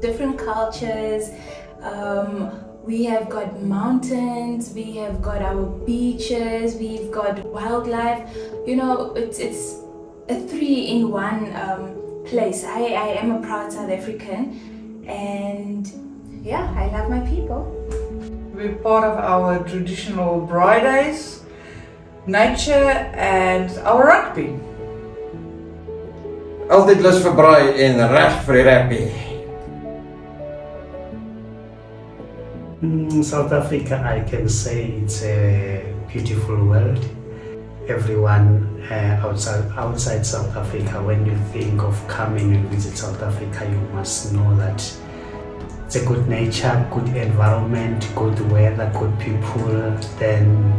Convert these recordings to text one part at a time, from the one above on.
different cultures. We have got mountains, we have got our beaches, we've got wildlife. You know, it's a three-in-one place. I am a proud South African, and yeah, I love my people. We're part of our traditional braai days, nature and our rugby. Altyd lus vir braai en reg vir die rappie. South Africa, I can say it's a beautiful world. Everyone outside South Africa, when you think of coming and visit South Africa, you must know that it's a good nature, good environment, good weather, good people. Then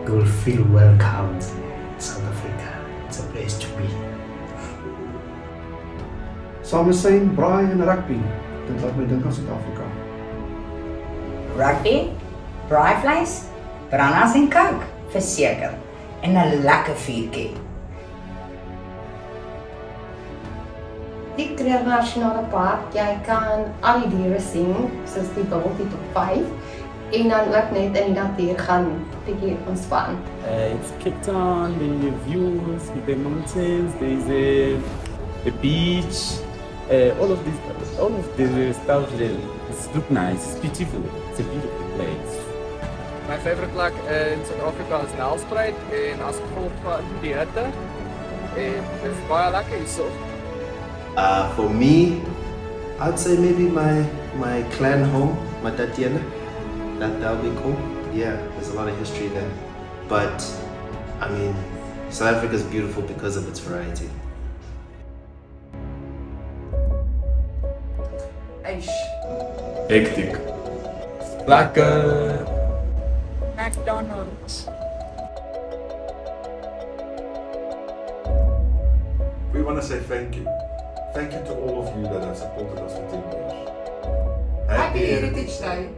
you'll feel welcome. South Africa, it's a place to be. Samen braai en rugby. Dit laat my dink aan Suid-Afrika. Rugby, braaivleis, brandas en coke, verseker. En 'n lekker vuurtjie. Die Kruger Nasionale Park, jy kan al die diere sien, soos die wilde op 5, en dan ook net in die natuur gaan bietjie ontspan. It's Cape Town, the views, the mountains, there's a beach, all of the stuff there. It's look nice, it's beautiful, it's a beautiful place. My favorite plek in Suid-Afrika is Nelspruit en as gevolg van die hitte en dit is baie lekker hierso. For me, I'd say maybe my clan home, my Tatiana. That would be cool. Yeah, there's a lot of history there. But I mean, South Africa is beautiful because of its variety. Eish. Hektiek. Lekker. McDonald's. We want to say thank you. Thank you to all of you that have supported us for 10 years. Happy Heritage Day.